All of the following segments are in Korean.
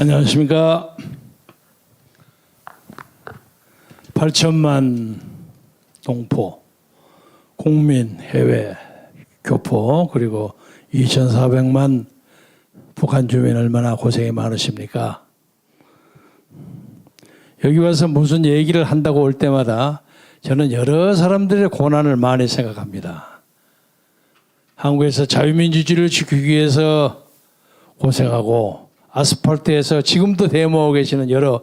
안녕하십니까. 8천만 동포, 국민, 해외, 교포, 그리고 2,400만 북한 주민 얼마나 고생이 많으십니까? 여기 와서 무슨 얘기를 한다고 올 때마다 저는 여러 사람들의 고난을 많이 생각합니다. 한국에서 자유민주주의를 지키기 위해서 고생하고 아스팔트에서 지금도 데모하고 계시는 여러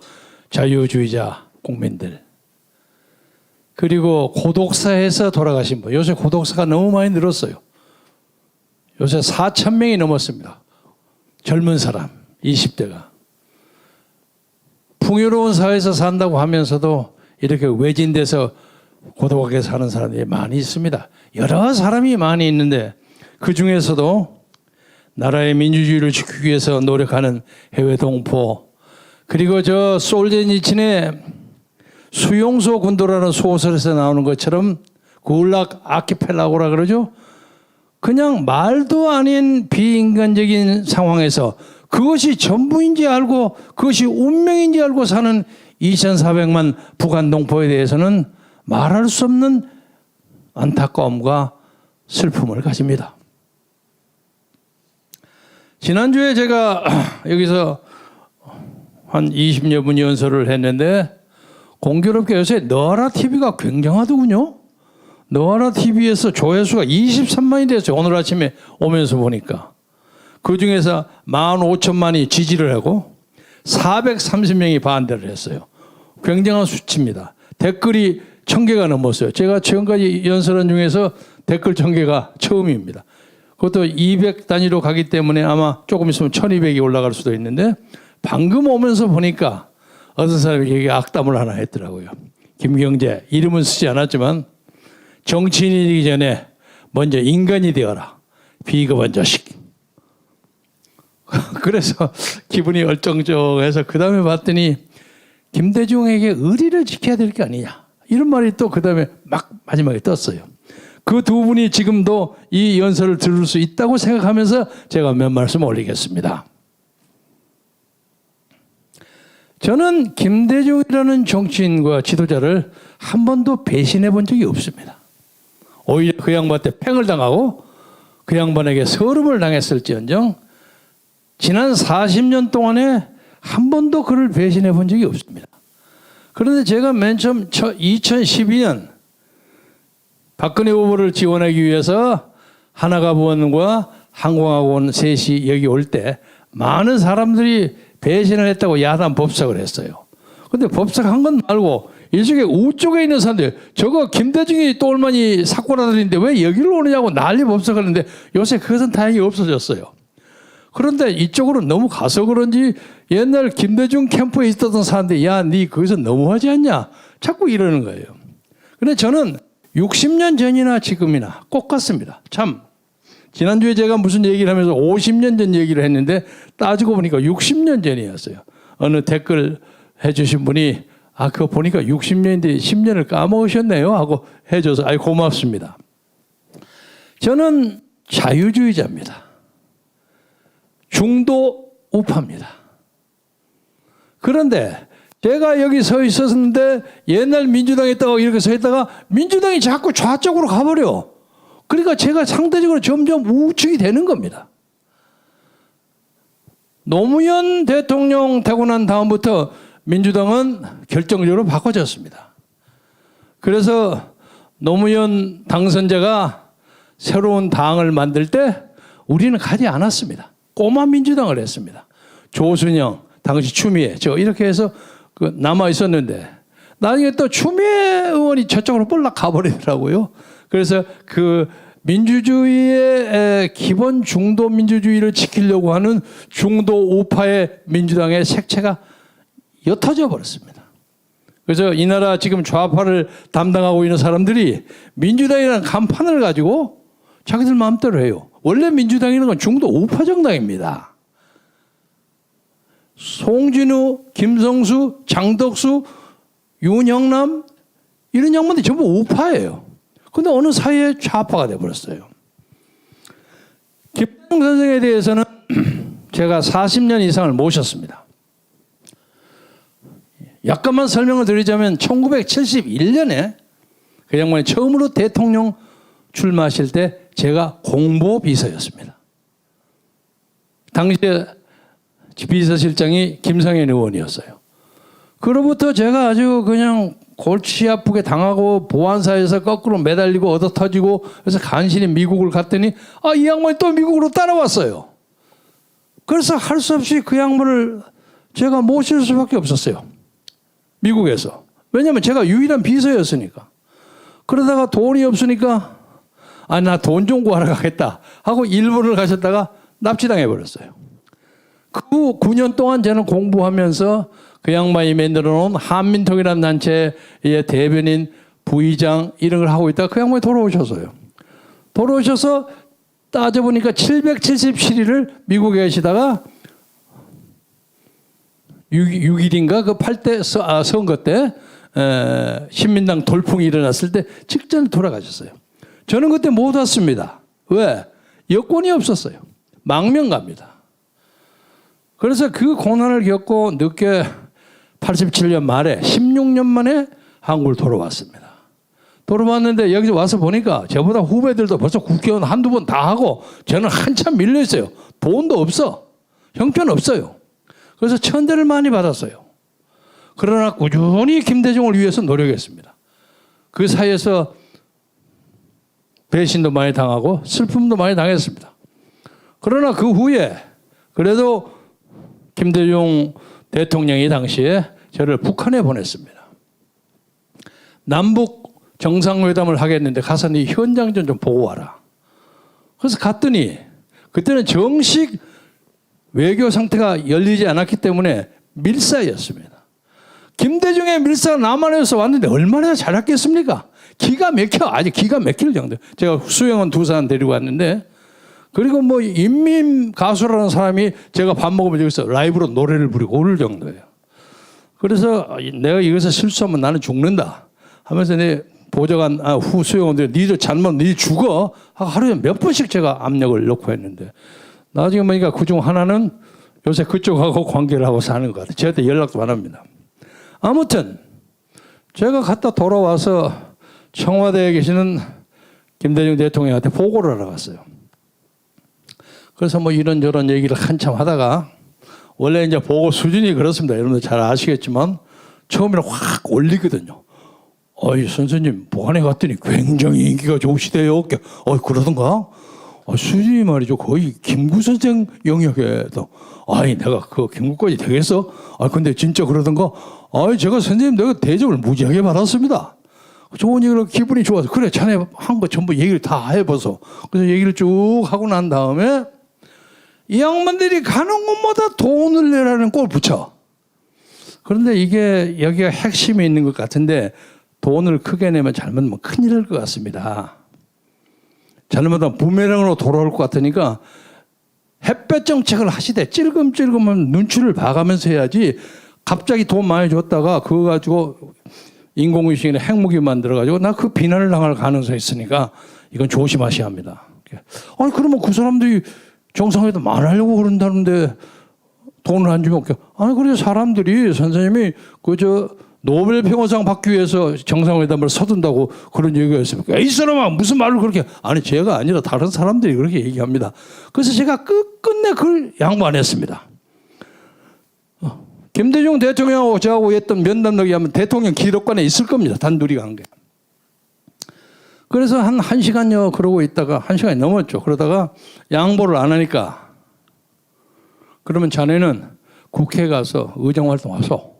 자유주의자 국민들, 그리고 고독사에서 돌아가신 분. 요새 고독사가 너무 많이 늘었어요. 요새 4,000명이 넘었습니다. 젊은 사람 20대가 풍요로운 사회에서 산다고 하면서도 이렇게 외진데서 고독하게 사는 사람들이 많이 있습니다. 여러 사람이 많이 있는데 그 중에서도 나라의 민주주의를 지키기 위해서 노력하는 해외 동포, 그리고 저 솔제니친의 수용소 군도라는 소설에서 나오는 것처럼 굴락 아키펠라고라 그러죠. 그냥 말도 아닌 비인간적인 상황에서 그것이 전부인지 알고 그것이 운명인지 알고 사는 2,400만 북한 동포에 대해서는 말할 수 없는 안타까움과 슬픔을 가집니다. 지난주에 제가 여기서 한 20여 분 연설을 했는데 공교롭게 요새 너아라 TV가 굉장하더군요. 너아라 TV에서 조회수가 23만이 됐어요. 오늘 아침에 오면서 보니까. 그중에서 15,000만이 지지를 하고 430명이 반대를 했어요. 굉장한 수치입니다. 댓글이 1,000개가 넘었어요. 제가 지금까지 연설한 중에서 댓글 1,000개가 처음입니다. 그것도 200 단위로 가기 때문에 아마 조금 있으면 1,200이 올라갈 수도 있는데, 방금 오면서 보니까 어떤 사람이 여기 악담을 하나 했더라고요. 김경재, 이름은 쓰지 않았지만 정치인이 되기 전에 먼저 인간이 되어라. 비겁한 자식. 그래서 기분이 얼쩡쩡해서 그 다음에 봤더니 김대중에게 의리를 지켜야 될 게 아니냐, 이런 말이 또 그 다음에 막 마지막에 떴어요. 그 두 분이 지금도 이 연설을 들을 수 있다고 생각하면서 제가 몇 말씀 올리겠습니다. 저는 김대중이라는 정치인과 지도자를 한 번도 배신해 본 적이 없습니다. 오히려 그 양반한테 팽을 당하고 그 양반에게 서름을 당했을지언정 지난 40년 동안에 한 번도 그를 배신해 본 적이 없습니다. 그런데 제가 맨 처음 2012년 박근혜 후보를 지원하기 위해서 하나가부원과 항공학원 셋이 여기 올 때 많은 사람들이 배신을 했다고 야단 법석을 했어요. 그런데 법석한 건 말고 일종의 우쪽에 있는 사람들, 저거 김대중이 또 얼마니 사고라들인데 왜 여기로 오느냐고 난리 법석하는데 요새 그것은 다행히 없어졌어요. 그런데 이쪽으로 너무 가서 그런지 옛날 김대중 캠프에 있었던 사람들이 야, 니 거기서 너무하지 않냐? 자꾸 이러는 거예요. 근데 저는 60년 전이나 지금이나 똑같습니다. 참, 지난주에 제가 무슨 얘기를 하면서 50년 전 얘기를 했는데 따지고 보니까 60년 전이었어요. 어느 댓글 해주신 분이 그거 보니까 60년인데 10년을 까먹으셨네요 하고 해줘서 고맙습니다. 저는 자유주의자입니다. 중도 우파입니다. 그런데 제가 여기 서 있었는데 옛날 민주당에 있다가 이렇게 서 있다가 민주당이 자꾸 좌쪽으로 가버려. 그러니까 제가 상대적으로 점점 우측이 되는 겁니다. 노무현 대통령 되고 난 다음부터 민주당은 결정적으로 바꿔졌습니다. 그래서 노무현 당선자가 새로운 당을 만들 때 우리는 가지 않았습니다. 꼬마 민주당을 했습니다. 조순영, 당시 추미애, 저 이렇게 해서 남아 있었는데 나중에 또 추미애 의원이 저쪽으로 볼락 가버리더라고요. 그래서 그 민주주의의 기본 중도 민주주의를 지키려고 하는 중도 우파의 민주당의 색채가 옅어져 버렸습니다. 그래서 이 나라 지금 좌파를 담당하고 있는 사람들이 민주당이라는 간판을 가지고 자기들 마음대로 해요. 원래 민주당이라는 건 중도 우파 정당입니다. 송진우, 김성수, 장덕수, 윤영남 이런 양반들이 전부 우파예요. 그런데 어느 사이에 좌파가 돼버렸어요. 김대중 선생에 대해서는 제가 40년 이상을 모셨습니다. 약간만 설명을 드리자면 1971년에 그 양반이 처음으로 대통령 출마하실 때 제가 공보비서였습니다. 당시에 비서실장이 김성현 의원이었어요. 그로부터 제가 아주 그냥 골치 아프게 당하고 보안사에서 거꾸로 매달리고 얻어 터지고 그래서 간신히 미국을 갔더니 이 양반이 또 미국으로 따라왔어요. 그래서 할 수 없이 그 양반을 제가 모실 수밖에 없었어요. 미국에서. 왜냐하면 제가 유일한 비서였으니까. 그러다가 돈이 없으니까 나 돈 좀 구하러 가겠다 하고 일본을 가셨다가 납치당해 버렸어요. 그 9년 동안 저는 공부하면서 그 양반이 만들어 놓은 한민통이라는 단체의 대변인, 부의장 이런 걸 하고 있다가 그 양반이 돌아오셨어요. 돌아오셔서 따져보니까 777일을 미국에 계시다가 6일인가 그 8대 선거 때 신민당 돌풍이 일어났을 때 직전에 돌아가셨어요. 저는 그때 못 왔습니다. 왜? 여권이 없었어요. 망명갑니다. 그래서 그 고난을 겪고 늦게 87년 말에 16년 만에 한국을 돌아왔습니다. 돌아왔는데 여기 와서 보니까 저보다 후배들도 벌써 국회의원 한두 번 다 하고 저는 한참 밀려 있어요. 돈도 없어. 형편 없어요. 그래서 천대를 많이 받았어요. 그러나 꾸준히 김대중을 위해서 노력했습니다. 그 사이에서 배신도 많이 당하고 슬픔도 많이 당했습니다. 그러나 그 후에 그래도 김대중 대통령이 당시에 저를 북한에 보냈습니다. 남북 정상회담을 하겠는데 가서 네 현장 좀 보고 와라. 그래서 갔더니 그때는 정식 외교 상태가 열리지 않았기 때문에 밀사였습니다. 김대중의 밀사가 남한에서 왔는데 얼마나 잘했겠습니까? 기가 막혀. 아주 기가 막힐 정도. 제가 수영원 두 사람 데리고 왔는데 그리고 뭐 인민 가수라는 사람이 제가 밥 먹으면 여기서 라이브로 노래를 부르고 오를 정도예요. 그래서 내가 이것을 실수하면 나는 죽는다 하면서 내 보좌관 후 수용원들이 니도 잘못 니 죽어 하루에 몇 번씩 제가 압력을 넣고 했는데 나중에 보니까 그중 하나는 요새 그쪽하고 관계를 하고 사는 것 같아요. 저한테 연락도 안 합니다. 아무튼 제가 갔다 돌아와서 청와대에 계시는 김대중 대통령한테 보고를 하러 갔어요. 그래서 뭐 이런저런 얘기를 한참 하다가 원래 이제 보고 수준이 그렇습니다. 여러분들 잘 아시겠지만 처음에는 확 올리거든요. 선생님 보안에 갔더니 굉장히 인기가 좋으시대요. 그러던가? 수준이 말이죠. 거의 김구 선생 영역에도. 내가 그 김구까지 되겠어? 근데 진짜 그러던가? 제가 선생님 내가 대접을 무지하게 받았습니다. 좋은 얘기로 기분이 좋아서 그래 자네 한 거 전부 얘기를 다 해봐서 그래서 얘기를 쭉 하고 난 다음에 이 양반들이 가는 곳마다 돈을 내라는 꼴 붙여. 그런데 이게 여기가 핵심이 있는 것 같은데 돈을 크게 내면 잘못하면 큰일 날 것 같습니다. 잘못하면 부메랑으로 돌아올 것 같으니까 햇볕 정책을 하시되 찔끔찔끔한 눈치를 봐가면서 해야지 갑자기 돈 많이 줬다가 그거 가지고 인공위성이나 핵무기 만들어가지고 나 그 비난을 당할 가능성이 있으니까 이건 조심하셔야 합니다. 그러면 그 사람들이 정상회담 안 하려고 그런다는데 돈을 안 주면 그래서 사람들이 선생님이 노벨 평화상 받기 위해서 정상회담을 서둔다고 그런 얘기가 있습니까? 이 사람아 무슨 말을 그렇게 제가 아니라 다른 사람들이 그렇게 얘기합니다. 그래서 제가 끝끝내 그걸 양보 안 했습니다. 김대중 대통령하고 저하고 했던 면담록이 하면 대통령 기록관에 있을 겁니다. 단둘이 간 게. 그래서 한 1시간여 그러고 있다가 1시간이 넘었죠. 그러다가 양보를 안 하니까 그러면 자네는 국회에 가서 의정활동 와서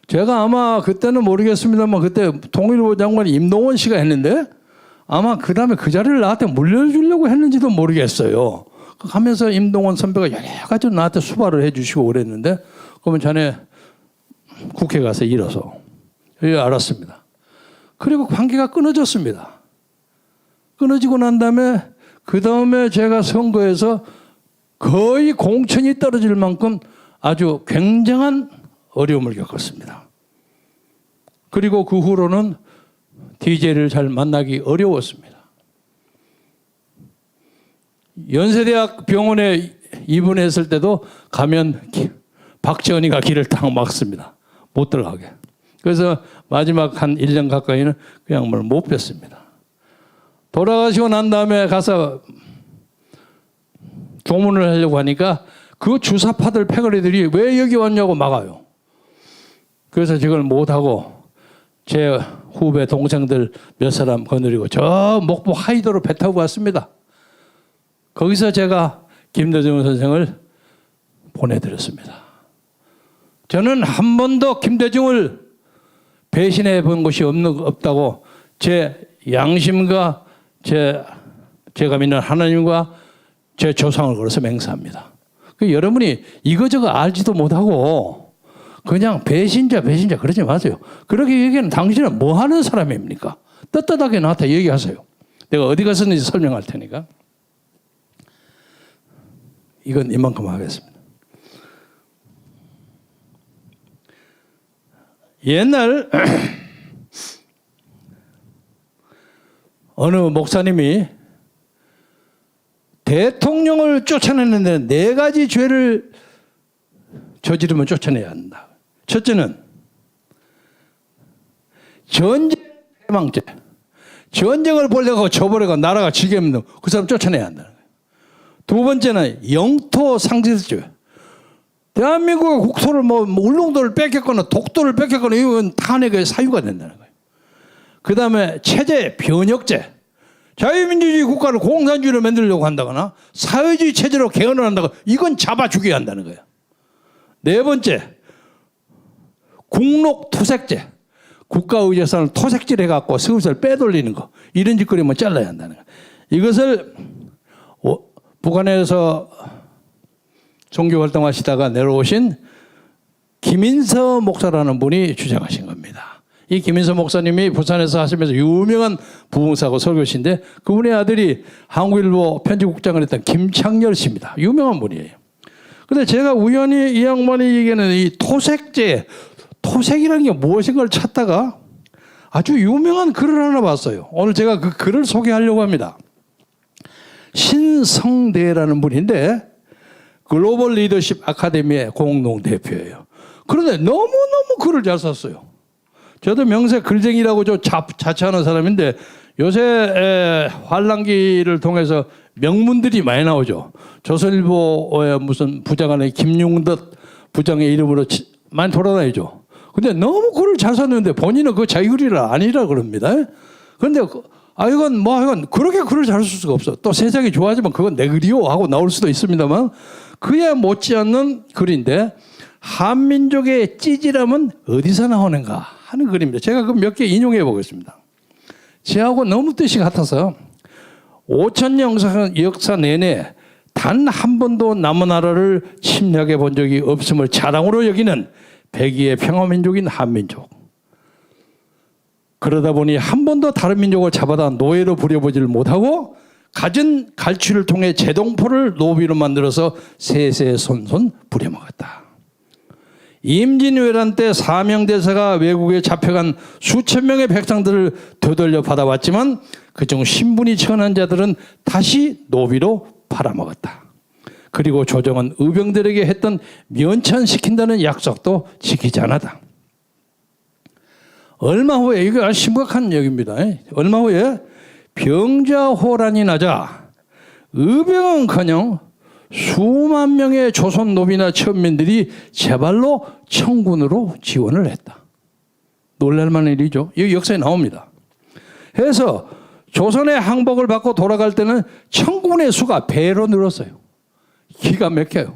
제가 아마 그때는 모르겠습니다만 그때 통일부 장관이 임동원 씨가 했는데 아마 그 다음에 그 자리를 나한테 물려주려고 했는지도 모르겠어요. 하면서 임동원 선배가 여러 가지 나한테 수발을 해주시고 그랬는데 그러면 자네 국회 가서 일어서. 알았습니다. 그리고 관계가 끊어졌습니다. 끊어지고 난 다음에 그 다음에 제가 선거에서 거의 공천이 떨어질 만큼 아주 굉장한 어려움을 겪었습니다. 그리고 그 후로는 DJ를 잘 만나기 어려웠습니다. 연세대학 병원에 입원했을 때도 가면 박지원이가 길을 딱 막습니다. 못 들어가게. 그래서 마지막 한 1년 가까이는 그 양반을 못 뵀습니다. 돌아가시고 난 다음에 가서 조문을 하려고 하니까 그 주사파들 패거리들이 왜 여기 왔냐고 막아요. 그래서 저걸 못하고 제 후배 동생들 몇 사람 거느리고 저 목포 하이도로 배 타고 왔습니다. 거기서 제가 김대중 선생을 보내드렸습니다. 저는 한 번도 김대중을 배신해 본 것이 없다고 제 양심과 제가 믿는 하나님과 제 조상을 걸어서 맹세합니다. 여러분이 이거저거 알지도 못하고 그냥 배신자 그러지 마세요. 그렇게 얘기하는 당신은 뭐 하는 사람입니까? 떳떳하게 나한테 얘기하세요. 내가 어디 갔었는지 설명할 테니까. 이건 이만큼 하겠습니다. 옛날 어느 목사님이 대통령을 쫓아내는데 4가지 죄를 저지르면 쫓아내야 한다. 첫째는 전쟁 패망죄. 전쟁을 벌려고 저버려가 나라가 지겠는 그 사람 쫓아내야 한다는 거예요. 두 번째는 영토 상실죄. 대한민국의 국토를 뭐 울릉도를 뺏겼거나 독도를 뺏겼거나 이건 탄핵의 사유가 된다는 거예요. 그 다음에 체제 변혁죄. 자유민주주의 국가를 공산주의로 만들려고 한다거나 사회주의 체제로 개헌을 한다거나 이건 잡아 죽여야 한다는 거예요. 네 번째, 국록토색죄. 국가의 재산을 토색질해갖고 서울서를 빼돌리는 거. 이런 짓거리면 잘라야 한다는 거예요. 이것을 북한에서 종교활동하시다가 내려오신 김인서 목사라는 분이 주장하신 겁니다. 이 김인서 목사님이 부산에서 하시면서 유명한 부흥사고 설교신데 그분의 아들이 한국일보 편집국장을 했던 김창렬 씨입니다. 유명한 분이에요. 그런데 제가 우연히 이 양반이 얘기하는 이 토색죄, 토색이라는 게 무엇인가를 찾다가 아주 유명한 글을 하나 봤어요. 오늘 제가 그 글을 소개하려고 합니다. 신성대라는 분인데 글로벌 리더십 아카데미의 공동대표예요. 그런데 너무너무 글을 잘 썼어요. 저도 명세 글쟁이라고 자처하는 사람인데 요새 환란기를 통해서 명문들이 많이 나오죠. 조선일보의 무슨 부장관의 김용덕 부장의 이름으로 많이 돌아다니죠. 근데 너무 글을 잘 썼는데 본인은 그 자기 글이 아니라 그럽니다. 그런데 이건 그렇게 글을 잘 쓸 수가 없어. 또 세상이 좋아지면 그건 내 글이요 하고 나올 수도 있습니다만 그에 못지않는 글인데 한민족의 찌질함은 어디서 나오는가 하는 글입니다. 제가 그 몇 개 인용해 보겠습니다. 저하고 너무 뜻이 같아서 5,000년 역사 내내 단 한 번도 남의 나라를 침략해 본 적이 없음을 자랑으로 여기는 백의의 평화민족인 한민족. 그러다 보니 한 번도 다른 민족을 잡아다 노예로 부려보지를 못하고 갖은 갈취를 통해 제동포를 노비로 만들어서 세세손손 부려먹었다. 임진왜란 때 사명대사가 외국에 잡혀간 수천 명의 백성들을 되돌려 받아왔지만 그중 신분이 천한 자들은 다시 노비로 팔아먹었다. 그리고 조정은 의병들에게 했던 면천시킨다는 약속도 지키지 않았다. 얼마 후에 이거 아주 심각한 얘기입니다. 얼마 후에 병자호란이 나자 의병은커녕 수만 명의 조선 노비나 천민들이 제발로 청군으로 지원을 했다. 놀랄만한 일이죠. 이 역사에 나옵니다. 해서 조선의 항복을 받고 돌아갈 때는 청군의 수가 배로 늘었어요. 기가 막혀요.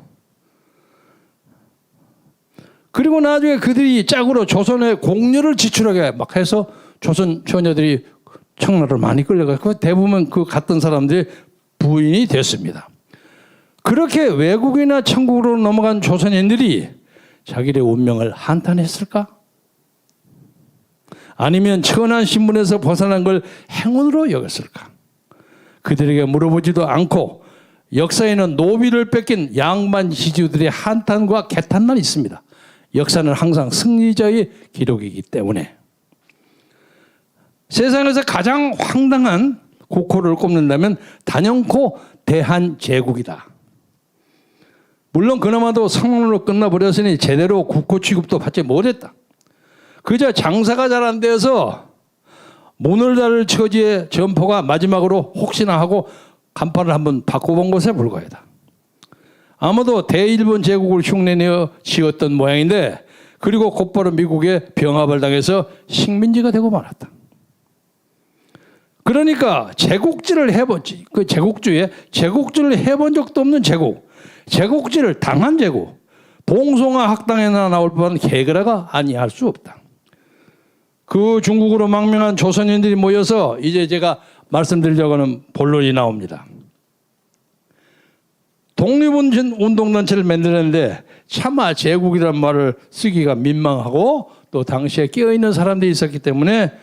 그리고 나중에 그들이 짝으로 조선의 공료를 지출하게 막 해서 조선 처녀들이 청나라를 많이 끌려가고 대부분 그 갔던 사람들이 부인이 됐습니다. 그렇게 외국이나 천국으로 넘어간 조선인들이 자기의 운명을 한탄했을까? 아니면 천한 신분에서 벗어난 걸 행운으로 여겼을까? 그들에게 물어보지도 않고 역사에는 노비를 뺏긴 양반 지주들의 한탄과 개탄만 있습니다. 역사는 항상 승리자의 기록이기 때문에. 세상에서 가장 황당한 국호를 꼽는다면 단연코 대한제국이다. 물론 그나마도 성공으로 끝나버렸으니 제대로 국호 취급도 받지 못했다. 그저 장사가 잘 안 돼서 문을 닫을 처지에 점포가 마지막으로 혹시나 하고 간판을 한번 바꿔본 것에 불과하다. 아마도 대일본 제국을 흉내내어 지었던 모양인데 그리고 곧바로 미국에 병합을 당해서 식민지가 되고 말았다. 그러니까 제국주를 해본 적도 없는 제국주를 당한 제국, 봉송아 학당에나 나올 법한 개그라가 아니할 수 없다. 그 중국으로 망명한 조선인들이 모여서 이제 제가 말씀드리려고 하는 본론이 나옵니다. 독립운동단체를 만들었는데 차마 제국이라는 말을 쓰기가 민망하고 또 당시에 깨어있는 사람들이 있었기 때문에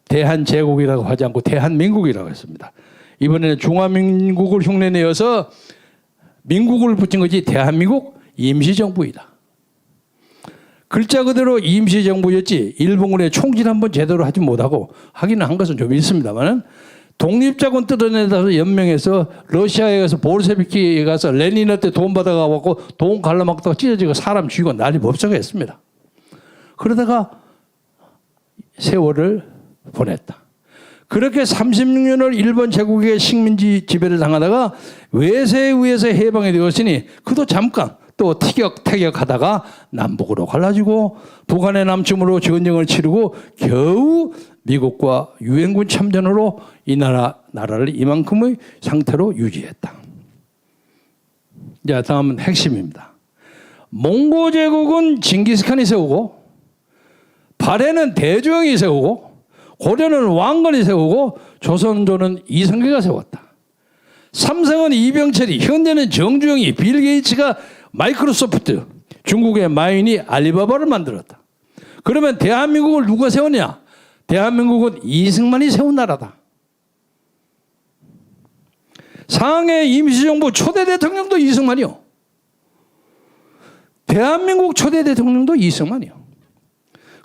대한제국이라고 하지 않고 대한민국이라고 했습니다. 이번에는 중화민국을 흉내내어서 민국을 붙인 것이 대한민국 임시정부이다. 글자 그대로 임시정부였지 일본군의 총질 한번 제대로 하지 못하고 하기는 한 것은 좀 있습니다만 독립자군 뜯어내서 연명해서 러시아에 가서 볼셰비키에 가서 레닌한테 돈 받아가고 돈 갈라먹다가 찢어지고 사람 죽이고 난리 법석을 했습니다. 그러다가 세월을 보냈다. 그렇게 36년을 일본 제국의 식민지 지배를 당하다가 외세에 의해서 해방이 되었으니 그도 잠깐 또 티격태격하다가 남북으로 갈라지고 북한의 남침으로 전쟁을 치르고 겨우 미국과 유엔군 참전으로 이 나라를 이만큼의 상태로 유지했다. 자, 다음은 핵심입니다. 몽고 제국은 징기스칸이 세우고 발해는 대조영이 세우고 고려는 왕건이 세우고 조선조는 이성계가 세웠다. 삼성은 이병철이, 현대는 정주영이, 빌 게이츠가 마이크로소프트, 중국의 마윈이 알리바바를 만들었다. 그러면 대한민국을 누가 세웠냐? 대한민국은 이승만이 세운 나라다. 상해 임시정부 초대 대통령도 이승만이요. 대한민국 초대 대통령도 이승만이요.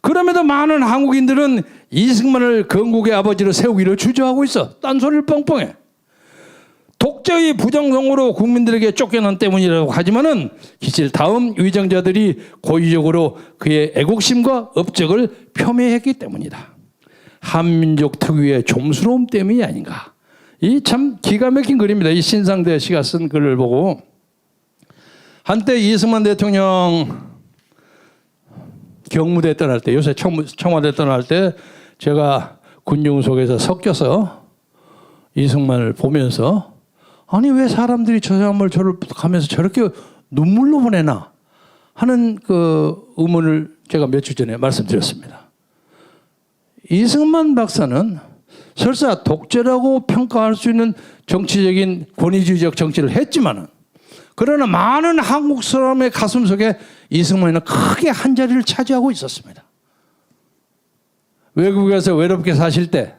그럼에도 많은 한국인들은 이승만을 건국의 아버지로 세우기를 주저하고 있어. 딴소리를 뻥뻥해. 독재의 부정성으로 국민들에게 쫓겨난 때문이라고 하지만은 기실 다음 위정자들이 고의적으로 그의 애국심과 업적을 폄훼했기 때문이다. 한민족 특유의 좀스러움 때문이 아닌가. 이 참 기가 막힌 글입니다. 이 신상대 씨가 쓴 글을 보고 한때 이승만 대통령 경무대 떠날 때, 요새 청와대 떠날 때 제가 군중 속에서 섞여서 이승만을 보면서 아니 왜 사람들이 저 사람을 저를 가면서 저렇게 눈물로 보내나 하는 그 의문을 제가 몇 주 전에 말씀드렸습니다. 이승만 박사는 설사 독재라고 평가할 수 있는 정치적인 권위주의적 정치를 했지만은 그러나 많은 한국 사람의 가슴 속에 이승만은 크게 한 자리를 차지하고 있었습니다. 외국에서 외롭게 사실 때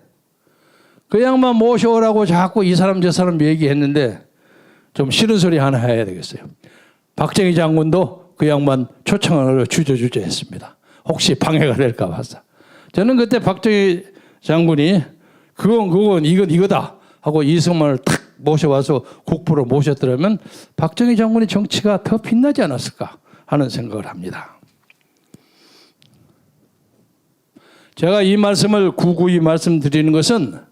그 양반 모셔오라고 자꾸 이 사람 저 사람 얘기했는데 좀 싫은 소리 하나 해야 되겠어요. 박정희 장군도 그 양반 초청을 주저주저 했습니다. 혹시 방해가 될까 봐서. 저는 그때 박정희 장군이 그건 이거다 하고 이승만을 탁 모셔와서 국부로 모셨더라면 박정희 장군의 정치가 더 빛나지 않았을까 하는 생각을 합니다. 제가 이 말씀을 구구이 말씀드리는 것은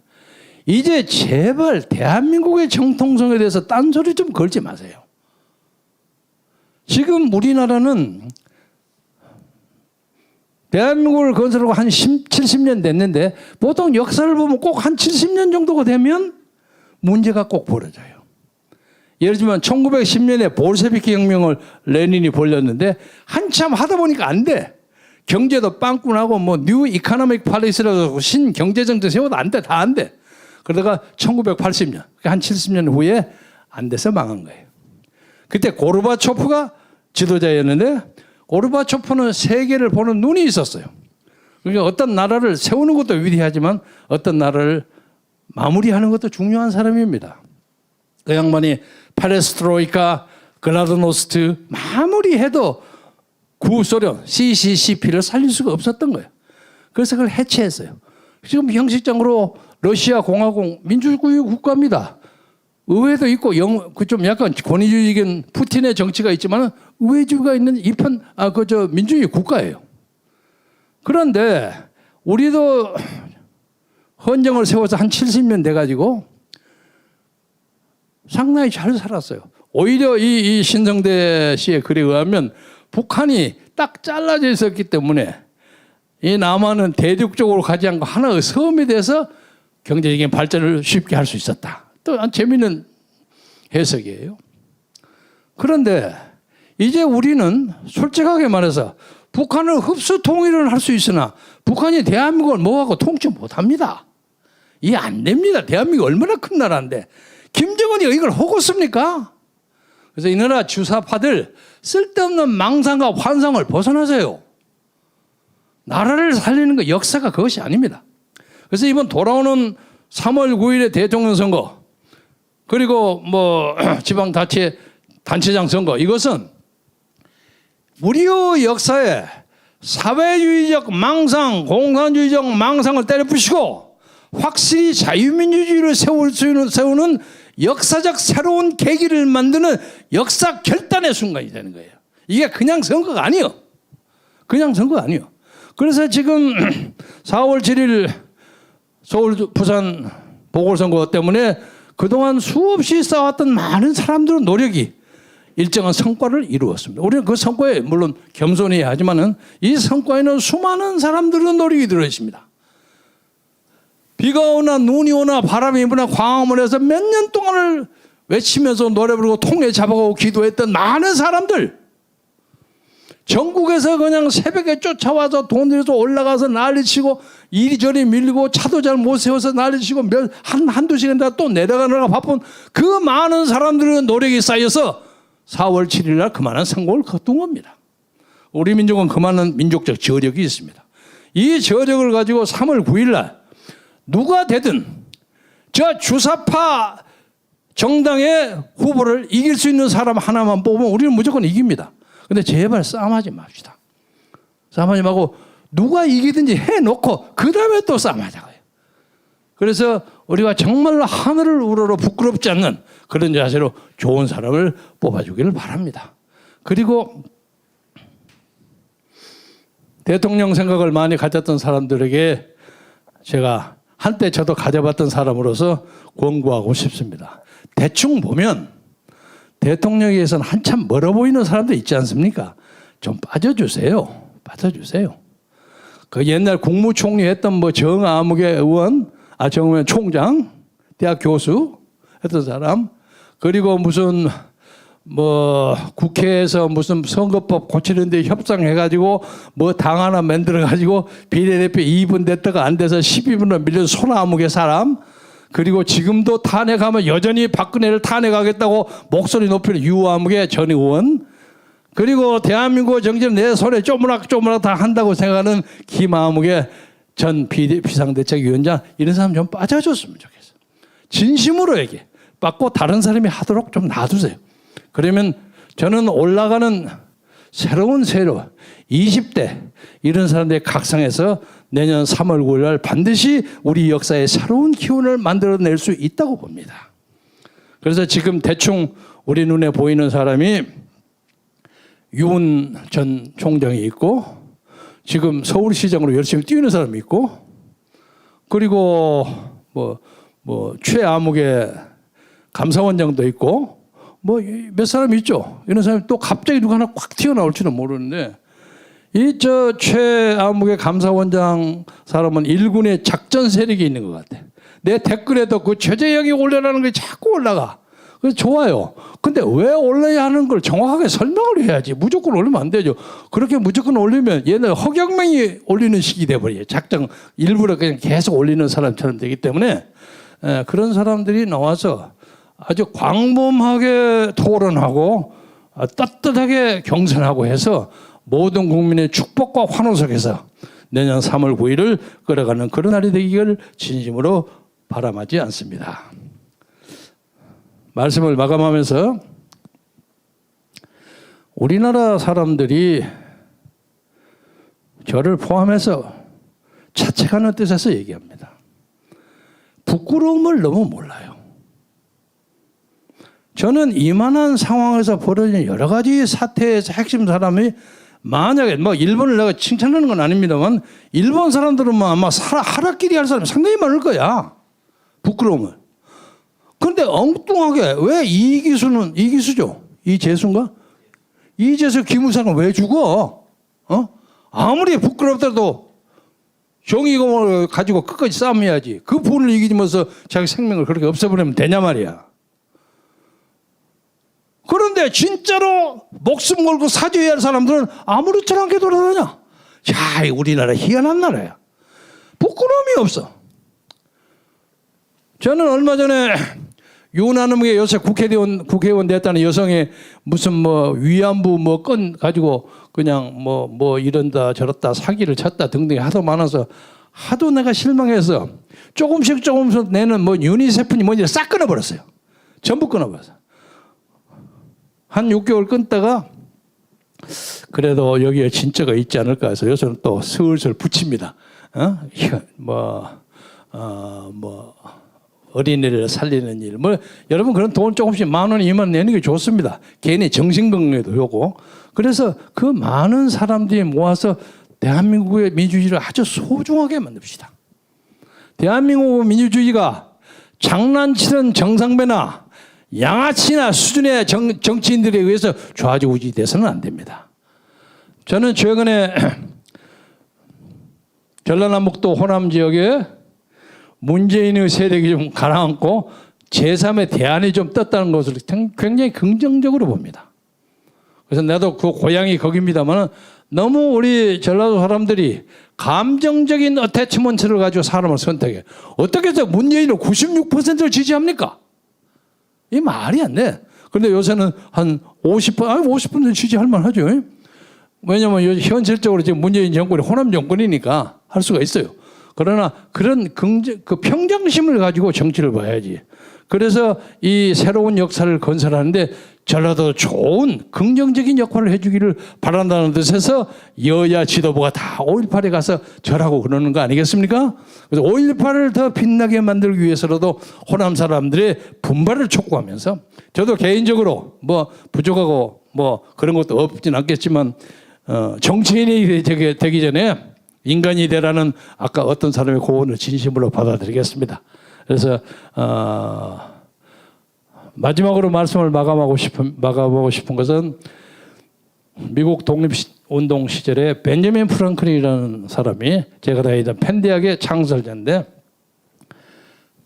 이제 제발 대한민국의 정통성에 대해서 딴소리 좀 걸지 마세요. 지금 우리나라는 대한민국을 건설하고 한 70년 됐는데 보통 역사를 보면 꼭 한 70년 정도가 되면 문제가 꼭 벌어져요. 예를 들면 1910년에 볼셰비키 혁명을 레닌이 벌였는데 한참 하다 보니까 안 돼. 경제도 빵꾸나고 뭐 뉴 이코노믹 팔리시라고 신경제정책 세워도 안 돼. 다 안 돼. 그러다가 1980년, 한 70년 후에 안 돼서 망한 거예요. 그때 고르바초프가 지도자였는데 고르바초프는 세계를 보는 눈이 있었어요. 그러니까 어떤 나라를 세우는 것도 위대하지만 어떤 나라를 마무리하는 것도 중요한 사람입니다. 그 양반이 페레스트로이카, 글라드노스트 마무리해도 구소련, CCCP를 살릴 수가 없었던 거예요. 그래서 그걸 해체했어요. 지금 형식적으로 러시아 공화국 민주주의 국가입니다. 의회도 있고 좀 약간 권위주의적인 푸틴의 정치가 있지만 의회주의가 있는 민주주의 국가예요. 그런데 우리도 헌정을 세워서 한 70년 돼가지고 상당히 잘 살았어요. 오히려 이 신성대 씨의 글에 의하면 북한이 딱 잘라져 있었기 때문에 이 남한은 대륙적으로 가지 않고 하나의 섬이 돼서 경제적인 발전을 쉽게 할 수 있었다. 또 재미있는 해석이에요. 그런데 이제 우리는 솔직하게 말해서 북한을 흡수 통일을 할 수 있으나 북한이 대한민국을 뭐하고 통치 못합니다. 이게 안 됩니다. 대한민국이 얼마나 큰 나라인데 김정은이 이걸 허구습니까? 그래서 이 나라 주사파들 쓸데없는 망상과 환상을 벗어나세요. 나라를 살리는 거 역사가 그것이 아닙니다. 그래서 이번 돌아오는 3월 9일의 대통령 선거 그리고 지방단체장 선거 이것은 우리의 역사에 사회주의적 망상, 공산주의적 망상을 때려부시고 확실히 자유민주주의를 세우는 역사적 새로운 계기를 만드는 역사 결단의 순간이 되는 거예요. 이게 그냥 선거가 아니에요. 그냥 선거가 아니에요. 그래서 지금 4월 7일 서울, 부산 보궐선거 때문에 그동안 수없이 쌓았던 많은 사람들의 노력이 일정한 성과를 이루었습니다. 우리는 그 성과에 물론 겸손해야 하지만은 이 성과에는 수많은 사람들의 노력이 들어있습니다. 비가 오나 눈이 오나 바람이 부나 광화문에서 몇 년 동안을 외치면서 노래 부르고 통에 잡아가고 기도했던 많은 사람들 전국에서 그냥 새벽에 쫓아와서 돈 들여서 올라가서 난리치고 이리저리 밀리고 차도 잘 못 세워서 난리치고 한두 시간 또 내려가느라 바쁜 그 많은 사람들의 노력이 쌓여서 4월 7일 날 그만한 성공을 거둔 겁니다. 우리 민족은 그만한 민족적 저력이 있습니다. 이 저력을 가지고 3월 9일 날 누가 되든 저 주사파 정당의 후보를 이길 수 있는 사람 하나만 뽑으면 우리는 무조건 이깁니다. 근데 제발 싸움하지 맙시다. 싸움하지 말고 누가 이기든지 해놓고 그 다음에 또 싸움하자고요. 그래서 우리가 정말로 하늘을 우러러 부끄럽지 않는 그런 자세로 좋은 사람을 뽑아주기를 바랍니다. 그리고 대통령 생각을 많이 가졌던 사람들에게 제가 한때 저도 가져봤던 사람으로서 권고하고 싶습니다. 대충 보면 대통령에 의해서는 한참 멀어 보이는 사람도 있지 않습니까? 좀 빠져주세요. 빠져주세요. 그 옛날 국무총리 했던 정아무개 의원, 정의원 총장, 대학 교수 했던 사람, 그리고 무슨 국회에서 무슨 선거법 고치는데 협상해가지고 당 하나 만들어가지고 비례대표 2분 됐다가 안 돼서 12분으로 밀려서 소나무개 사람, 그리고 지금도 탄핵하면 여전히 박근혜를 탄핵하겠다고 목소리 높이는 유아무개 전 의원, 그리고 대한민국 정치를 내 손에 쪼무락쪼무락 다 한다고 생각하는 김아무개 전 비상대책위원장, 이런 사람 좀 빠져줬으면 좋겠어요. 진심으로 얘기해. 받고 다른 사람이 하도록 좀 놔두세요. 그러면 저는 올라가는 새로운 세로 20대 이런 사람들의 각성해서 내년 3월 9일 날 반드시 우리 역사에 새로운 기운을 만들어낼 수 있다고 봅니다. 그래서 지금 대충 우리 눈에 보이는 사람이 유은 전 총장이 있고, 지금 서울시장으로 열심히 뛰는 사람이 있고, 그리고 최아무개 감사원장도 있고, 몇 사람 있죠. 이런 사람이 또 갑자기 누가 하나 꽉 튀어나올지는 모르는데, 최아무개 감사원장 사람은 일군의 작전 세력이 있는 것 같아. 내 댓글에도 그 최재형이 올려라는 게 자꾸 올라가. 그래서 좋아요. 근데 왜 올려야 하는 걸 정확하게 설명을 해야지. 무조건 올리면 안 되죠. 그렇게 무조건 올리면 옛날 허경명이 올리는 식이 돼버려요. 작정 일부러 그냥 계속 올리는 사람처럼 되기 때문에 그런 사람들이 나와서 아주 광범하게 토론하고 떳떳하게 경선하고 해서 모든 국민의 축복과 환호 속에서 내년 3월 9일을 끌어가는 그런 날이 되기를 진심으로 바람하지 않습니다. 말씀을 마감하면서 우리나라 사람들이 저를 포함해서 자책하는 뜻에서 얘기합니다. 부끄러움을 너무 몰라요. 저는 이만한 상황에서 벌어진 여러 가지 사태에서 핵심 사람이 만약에 뭐 일본을 내가 칭찬하는 건 아닙니다만 일본 사람들은 뭐 아마 하라끼리 할 사람이 상당히 많을 거야. 부끄러움을. 그런데 엉뚱하게 왜 이기수죠? 이재수인가? 이재수 기무사는 왜 죽어? 아무리 부끄럽더라도 정의감을 가지고 끝까지 싸움해야지. 그 본을 이기면서 자기 생명을 그렇게 없애버리면 되냐 말이야. 그런데 진짜로 목숨 걸고 사죄해야 할 사람들은 아무렇지 않게 돌아다녀. 야, 우리나라 희한한 나라야. 부끄러움이 없어. 저는 얼마 전에 윤한음에 요새 국회의원 됐다는 여성의 무슨 뭐 위안부 뭐 건 가지고 그냥 뭐 이런다 저렇다 사기를 쳤다 등등이 하도 많아서 하도 내가 실망해서 조금씩 내는 뭐 유니세프니 뭔지 싹 끊어버렸어요. 전부 끊어버렸어요. 한 6개월 끊다가 그래도 여기에 진짜가 있지 않을까 해서 요새는 또 슬슬 붙입니다. 어린이를 살리는 일. 뭐 여러분 그런 돈 조금씩 10,000원, 20,000원 내는 게 좋습니다. 개인의 정신건강에도 좋고. 그래서 그 많은 사람들이 모아서 대한민국의 민주주의를 아주 소중하게 만듭시다. 대한민국 민주주의가 장난치는 정상배나 양아치나 수준의 정치인들에 의해서 좌지우지 돼서는 안 됩니다. 저는 최근에 전라남북도 호남 지역에 문재인의 세력이 좀 가라앉고 제3의 대안이 좀 떴다는 것을 굉장히 긍정적으로 봅니다. 그래서 나도 그 고향이 거기입니다만 너무 우리 전라도 사람들이 감정적인 어태치먼트를 가지고 사람을 선택해. 어떻게 해서 문재인을 96%를 지지합니까? 이 말이 안 돼. 그런데 요새는 한 50% 지지할 만하죠. 왜냐하면 현실적으로 지금 문재인 정권이 호남 정권이니까 할 수가 있어요. 그러나 그런 그 평정심을 가지고 정치를 봐야지. 그래서 이 새로운 역사를 건설하는데 전라도 좋은 긍정적인 역할을 해주기를 바란다는 뜻에서 여야 지도부가 다 5.18에 가서 절하고 그러는 거 아니겠습니까? 그래서 5.18을 더 빛나게 만들기 위해서라도 호남 사람들의 분발을 촉구하면서 저도 개인적으로 뭐 부족하고 뭐 그런 것도 없진 않겠지만 정치인이 되기 전에 인간이 되라는 아까 어떤 사람의 고언을 진심으로 받아들이겠습니다. 그래서 마지막으로 말씀을 마감하고 싶은 것은 미국 독립운동 시절에 벤저민 프랑클린이라는 사람이 제가 다니던 펜 대학의 창설자인데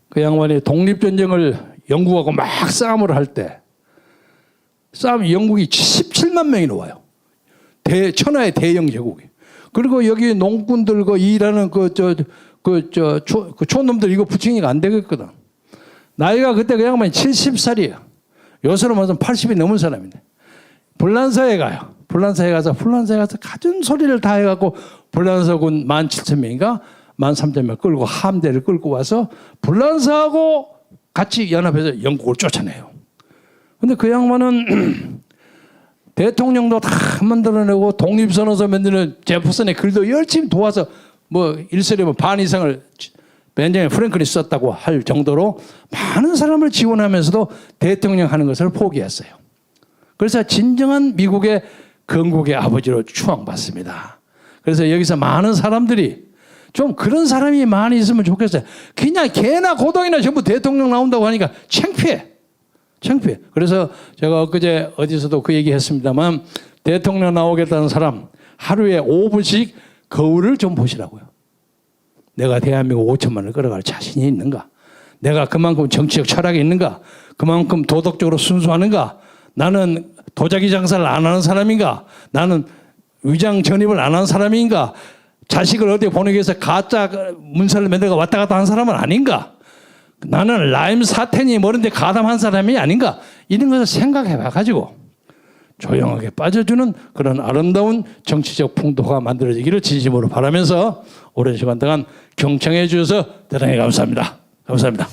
그 양반이 독립전쟁을 영국하고 막 싸움을 할 때 영국이 17만 명이나 와요. 천하의 대영 제국이. 그리고 여기 농군들과 일하는 촌놈들 이거 부칭이가 안 되겠거든. 나이가 그때 그 양반이 70살이에요. 요새로 말하면 80이 넘은 사람인데. 불란서에 가요. 불란서에 가서 가진 소리를 다 해갖고 불란서군 17,000명인가 13,000명 끌고 함대를 끌고 와서 불란서하고 같이 연합해서 영국을 쫓아내요. 근데 그 양반은 대통령도 다 만들어내고 독립선언서 만드는 제퍼슨의 글도 열심히 도와서 뭐 일설이면 반 이상을 벤저민 프랭클린이 썼다고 할 정도로 많은 사람을 지원하면서도 대통령 하는 것을 포기했어요. 그래서 진정한 미국의 건국의 아버지로 추앙받습니다. 그래서 여기서 많은 사람들이 좀 그런 사람이 많이 있으면 좋겠어요. 그냥 개나 고동이나 전부 대통령 나온다고 하니까 창피해. 그래서 제가 엊그제 어디서도 그 얘기 했습니다만 대통령 나오겠다는 사람 하루에 5분씩 거울을 좀 보시라고요. 내가 대한민국 5천만을 끌어갈 자신이 있는가? 내가 그만큼 정치적 철학이 있는가? 그만큼 도덕적으로 순수하는가? 나는 도자기 장사를 안 하는 사람인가? 나는 위장 전입을 안 하는 사람인가? 자식을 어디에 보내기 위해서 가짜 문서를 만들고 왔다 갔다 한 사람은 아닌가? 나는 라임 사태니 뭐런데 가담한 사람이 아닌가? 이런 것을 생각해 봐가지고 조용하게 빠져주는 그런 아름다운 정치적 풍토가 만들어지기를 진심으로 바라면서 오랜 시간 동안 경청해 주셔서 대단히 감사합니다. 감사합니다.